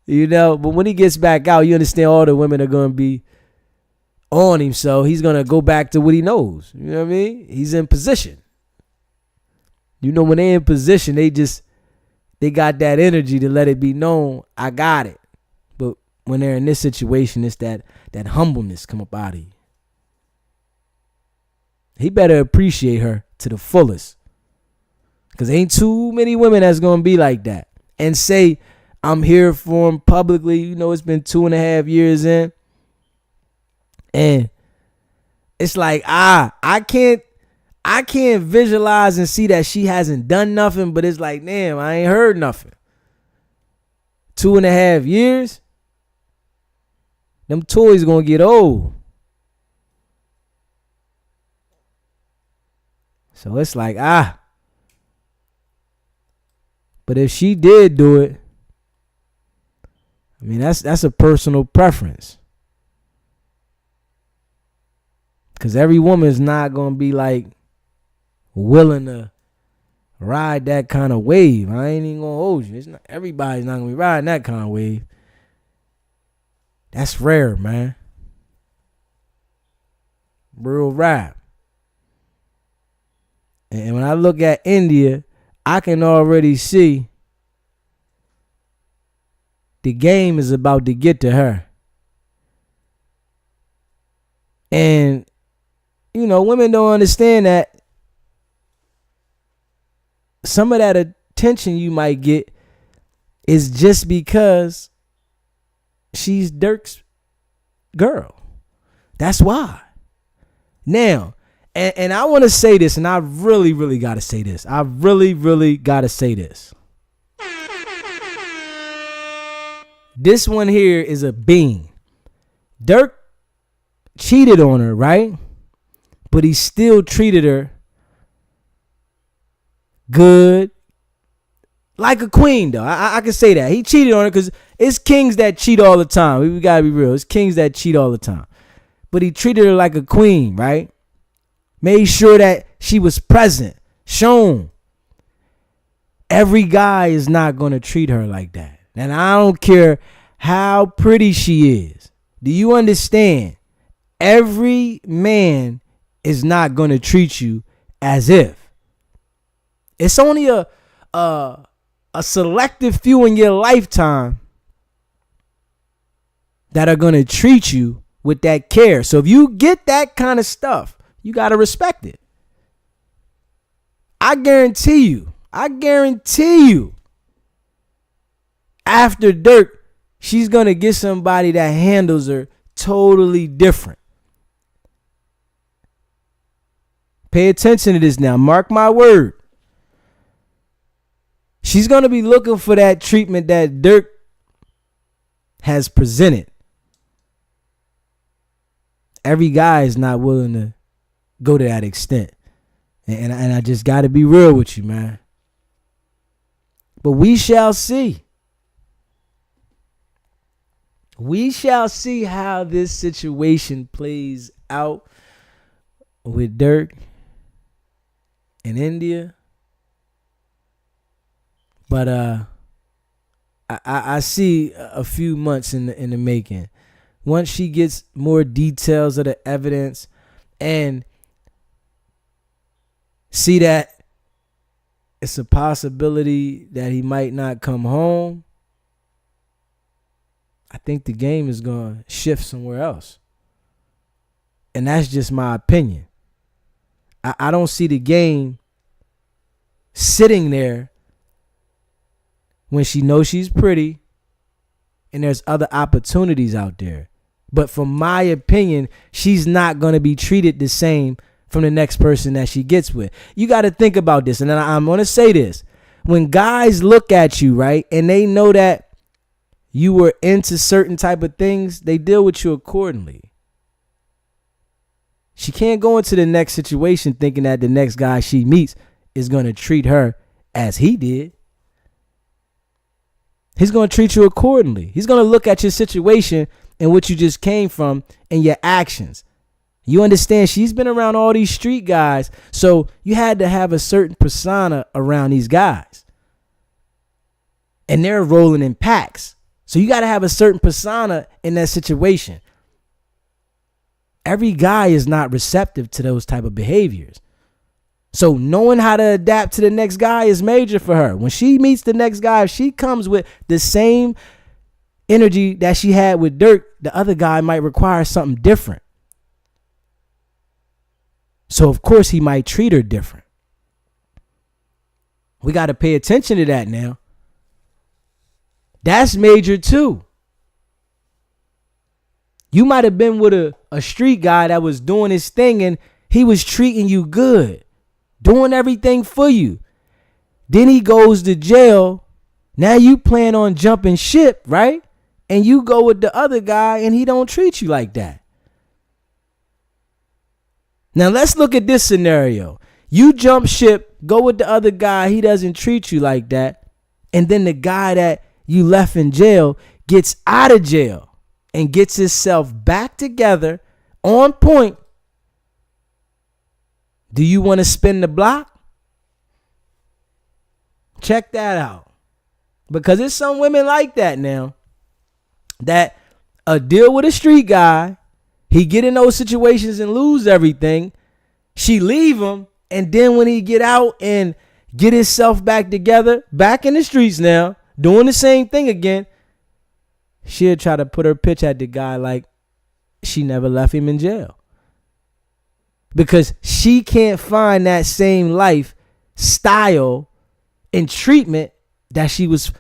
You know, but when he gets back out, you understand all the women are going to be on him. So he's going to go back to what he knows. You know what I mean? He's in position. You know, when they're in position, they got that energy to let it be known, I got it. But when they're in this situation, it's that humbleness come up out of you. He better appreciate her to the fullest. Because ain't too many women that's going to be like that. And say, I'm here for him publicly. You know, it's been 2.5 years in. And it's like, I I can't visualize and see that she hasn't done nothing, but it's like, damn, I ain't heard nothing. 2.5 years? Them toys gonna get old. So it's like, but if she did do it, I mean, that's a personal preference. Because every woman is not going to be like willing to ride that kind of wave. I ain't even going to hold you. Everybody's not going to be riding that kind of wave. That's rare, man. Real rap. And when I look at India, I can already see the game is about to get to her. And, you know, women don't understand that some of that attention you might get is just because she's Dirk's girl. That's why. Now, and I want to say this, and I really, really got to say this. I really, really got to say this. This one here is a bean. Dirk cheated on her, right? But he still treated her good, like a queen, though. I can say that. He cheated on her because it's kings that cheat all the time. We got to be real. It's kings that cheat all the time. But he treated her like a queen, right? Made sure that she was present, shown. Every guy is not going to treat her like that. And I don't care how pretty she is. Do you understand? Every man is not going to treat you as if. It's only a selective few in your lifetime that are going to treat you with that care. So if you get that kind of stuff, you got to respect it. I guarantee you, after Dirk, she's going to get somebody that handles her totally different. Pay attention to this now. Mark my word. She's going to be looking for that treatment that Dirk has presented. Every guy is not willing to go to that extent. And I just got to be real with you, man. But we shall see. We shall see how this situation plays out with Dirk in India. But I see a few months in the making. Once she gets more details of the evidence and see that it's a possibility that he might not come home, I think the game is going to shift somewhere else. And that's just my opinion. I don't see the game sitting there when she knows she's pretty and there's other opportunities out there. But from my opinion, she's not going to be treated the same from the next person that she gets with. You got to think about this. And then I'm going to say this. When guys look at you, right, and they know that you were into certain type of things, they deal with you accordingly. She can't go into the next situation thinking that the next guy she meets is going to treat her as he did. He's going to treat you accordingly. He's going to look at your situation and what you just came from and your actions. You understand? She's been around all these street guys, so you had to have a certain persona around these guys. And they're rolling in packs. So you got to have a certain persona in that situation. Every guy is not receptive to those type of behaviors. So knowing how to adapt to the next guy is major for her. When she meets the next guy, if she comes with the same energy that she had with Dirk, the other guy might require something different. So of course he might treat her different. We got to pay attention to that now. That's major too. You might have been with a street guy that was doing his thing and he was treating you good. doing everything for you. Then he goes to jail. Now you plan on jumping ship, right? And you go with the other guy and he don't treat you like that. Now let's look at this scenario. You jump ship, go with the other guy, he doesn't treat you like that. And then the guy that you left in jail gets out of jail and gets himself back together on point. Do you want to spin the block? Check that out. Because there's some women like that now that deal with a street guy. He get in those situations and lose everything. She leave him. And then when he get out and get himself back together, back in the streets now, doing the same thing again, she'll try to put her pitch at the guy like she never left him in jail. Because she can't find that same life style and treatment that she was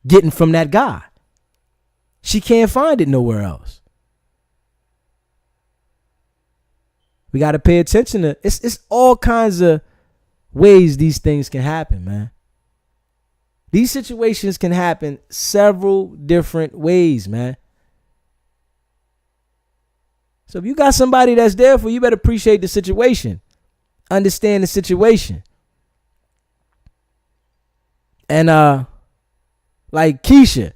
getting from that guy. She can't find it nowhere else. We got to pay attention to it's all kinds of ways these things can happen, man. These situations can happen several different ways, man. So if you got somebody that's there for you, you better appreciate the situation. Understand the situation. And like Keisha,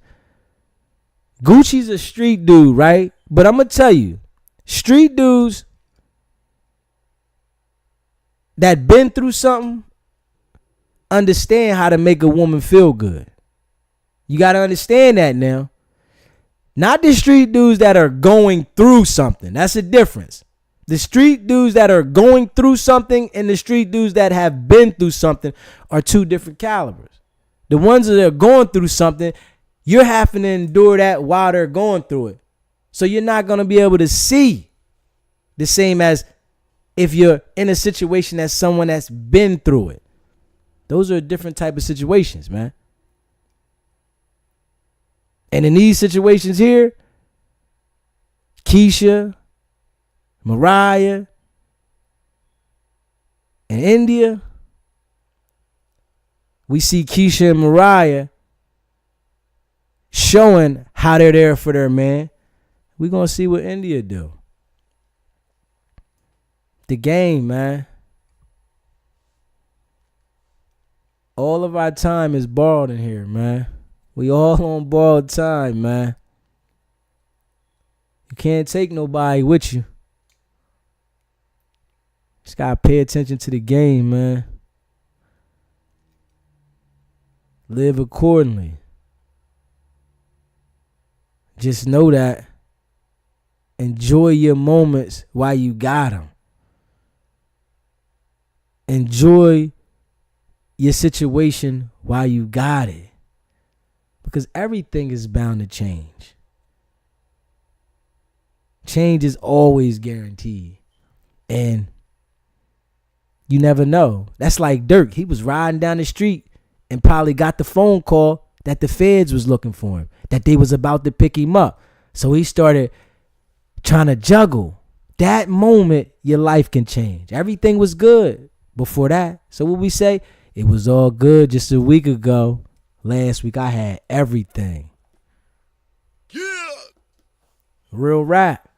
Gucci's a street dude, right? But I'm going to tell you, street dudes that been through something understand how to make a woman feel good. You got to understand that now. Not the street dudes that are going through something. That's the difference. The street dudes that are going through something and the street dudes that have been through something are two different calibers. The ones that are going through something, you're having to endure that while they're going through it. So you're not going to be able to see the same as if you're in a situation that's someone that's been through it. Those are different type of situations, man. And in these situations here, Keisha, Mariah, and India, we see Keisha and Mariah showing how they're there for their man. We're going to see what India do. The game, man. All of our time is borrowed in here, man. We all on borrowed time, man. You can't take nobody with you. Just gotta pay attention to the game, man. Live accordingly. Just know that. Enjoy your moments while you got them. Enjoy your situation while you got it. Because everything is bound to change. Change is always guaranteed. And you never know. That's like Dirk. He was riding down the street and probably got the phone call that the feds was looking for him, that they was about to pick him up. So he started trying to juggle. That moment, your life can change. Everything was good before that. So what we say? It was all good just a week ago. Last week I had everything. Yeah. Real rap.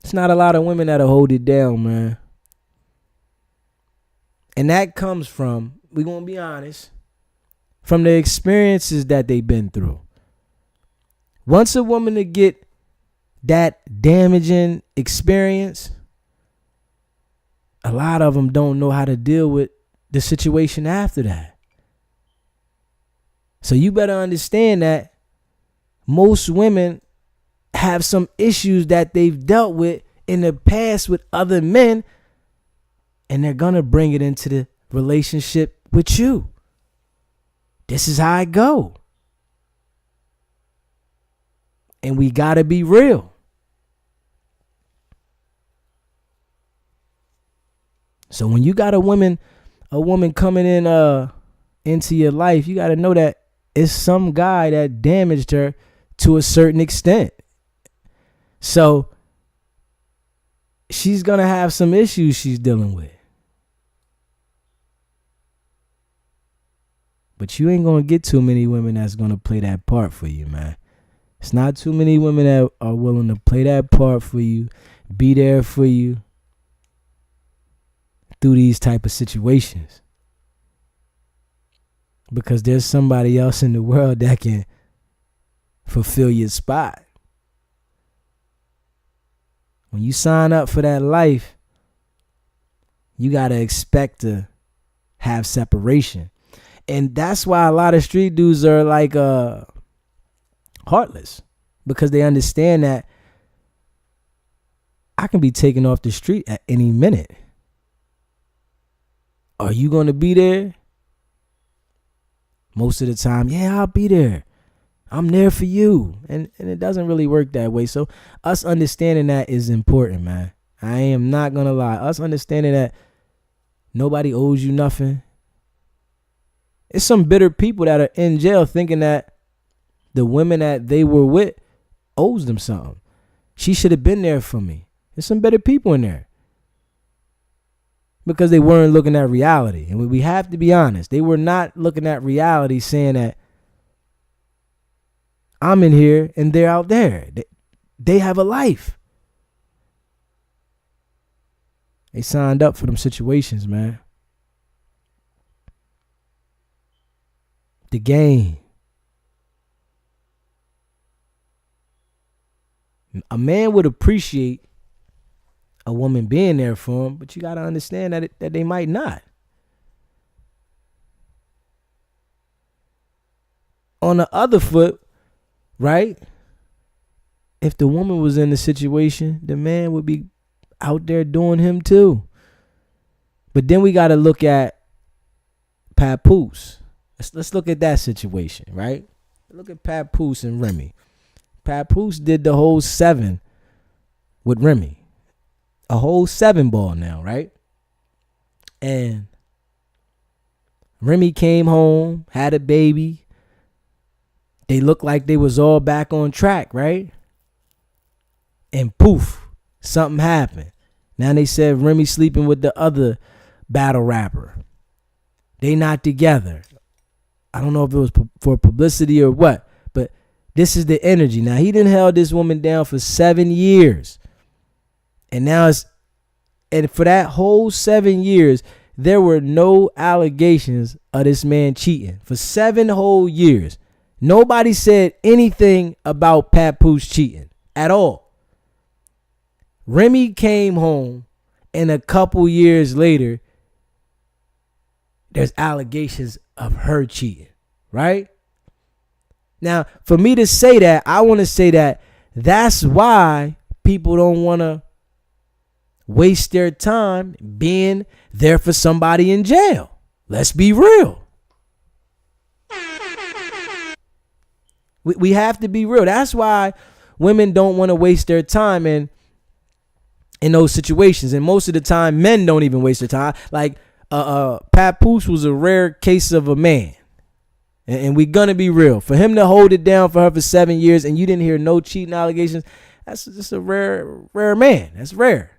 It's not a lot of women that'll hold it down, man. And that comes from, we're going to be honest, from the experiences that they've been through. Once a woman to get that damaging experience, a lot of them don't know how to deal with the situation after that. So you better understand that most women have some issues that they've dealt with in the past with other men, and they're going to bring it into the relationship with you. This is how I go. And we got to be real. So when you got a woman coming in into your life, you got to know that it's some guy that damaged her to a certain extent. So she's going to have some issues she's dealing with. But you ain't going to get too many women that's going to play that part for you, man. It's not too many women that are willing to play that part for you, be there for you through these type of situations. Because there's somebody else in the world that can fulfill your spot. When you sign up for that life, you got to expect to have separation. And that's why a lot of street dudes are like heartless, because they understand that I can be taken off the street at any minute. Are you going to be there? Most of the time, yeah, I'll be there. I'm there for you. And it doesn't really work that way. So us understanding that is important, man. I am not going to lie. Us understanding that nobody owes you nothing. It's some bitter people that are in jail thinking that the women that they were with owes them something. She should have been there for me. There's some bitter people in there. Because they weren't looking at reality. And we have to be honest. They were not looking at reality, saying that I'm in here and they're out there. They have a life. They signed up for them situations, man. The game. A man would appreciate a woman being there for him, but you got to understand that they might not. On the other foot, right? If the woman was in the situation, the man would be out there doing him too. But then we got to look at Papoose. Let's look at that situation, right? Look at Papoose and Remy. Papoose did the whole 7 with Remy. A whole 7 ball now, right? And Remy came home, had a baby. They looked like they was all back on track, right? And poof, something happened. Now they said Remy sleeping with the other battle rapper. They not together. I don't know if it was for publicity or what, but this is the energy. Now, he done held this woman down for 7 years. And now and for that whole 7 years, there were no allegations of this man cheating. For 7 whole years, nobody said anything about Papoose cheating at all. Remy came home, and a couple years later, there's allegations of her cheating, right? Now, for me to say that, I want to say that that's why people don't want to waste their time being there for somebody in jail. Let's be real. We have to be real. That's why women don't want to waste their time in those situations. And most of the time, men don't even waste their time. Like, Papoose was a rare case of a man. And we're going to be real. For him to hold it down for her for 7 years and you didn't hear no cheating allegations, that's just a rare man. That's rare.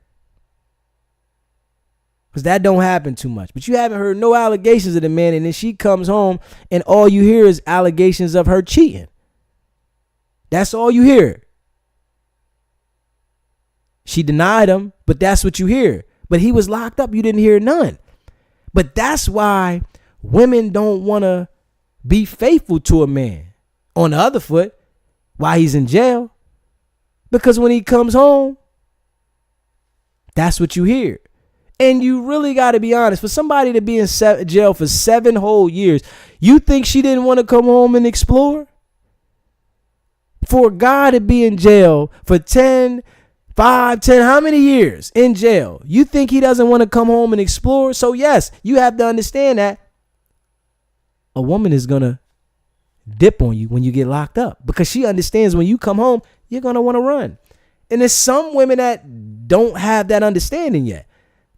Because that don't happen too much. But you haven't heard no allegations of the man, and then she comes home and all you hear is allegations of her cheating. That's all you hear. She denied him, but that's what you hear. But he was locked up. You didn't hear none. But that's why women don't want to be faithful to a man. On the other foot, while he's in jail. Because when he comes home, that's what you hear. And you really got to be honest. For somebody to be in jail for 7 whole years, you think she didn't want to come home and explore? For a guy to be in jail for 10, 5, 10, how many years in jail? You think he doesn't want to come home and explore? So yes, you have to understand that a woman is going to dip on you when you get locked up, because she understands when you come home, you're going to want to run. And there's some women that don't have that understanding yet.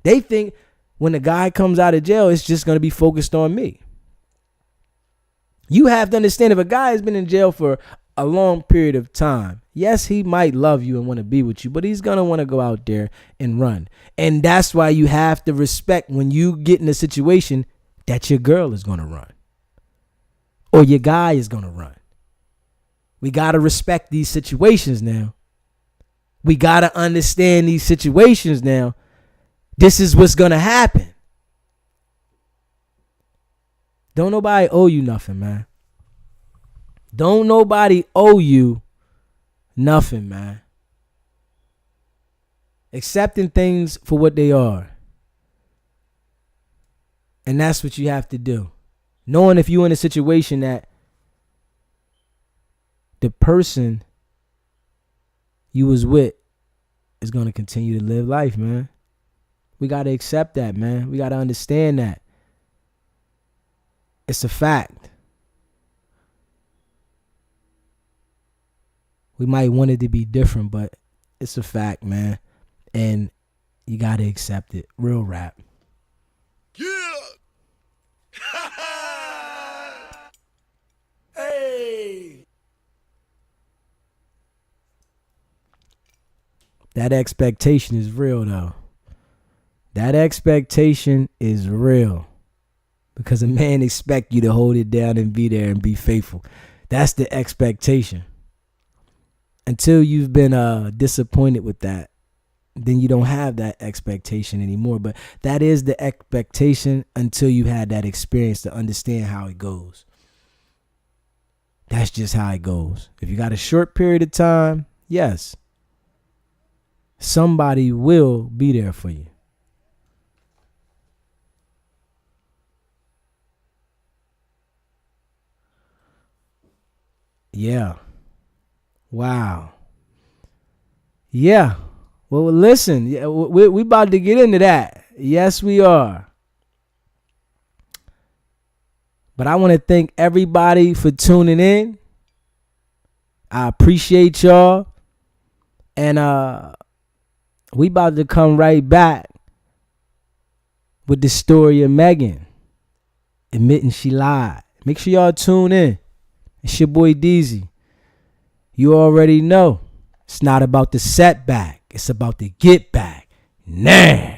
They think when the guy comes out of jail, it's just going to be focused on me. You have to understand, if a guy has been in jail for a long period of time, Yes, he might love you and want to be with you, but he's going to want to go out there and run. And that's why you have to respect when you get in a situation that your girl is going to run or your guy is going to run. We got to respect these situations now. We got to understand these situations now. This is what's going to happen. Don't nobody owe you nothing, man. Don't nobody owe you nothing, man. Accepting things for what they are. And that's what you have to do. Knowing if you're in a situation that the person you was with is going to continue to live life, man. We got to accept that, man. We got to understand that. It's a fact. We might want it to be different, but it's a fact, man. And you got to accept it. Real rap. Yeah. Hey. That expectation is real, though. That expectation is real. Because a man expect you to hold it down and be there and be faithful. That's the expectation. Until you've been disappointed with that, then you don't have that expectation anymore. But that is the expectation until you had that experience to understand how it goes. That's just how it goes. If you got a short period of time, yes, somebody will be there for you. Yeah. Wow. Yeah. Well, listen, we about to get into that. Yes, we are. But I want to thank everybody for tuning in. I appreciate y'all. And we about to come right back with the story of Megan admitting she lied. Make sure y'all tune in. It's your boy Deezy. You already know. It's not about the setback. It's about the get back. Nah.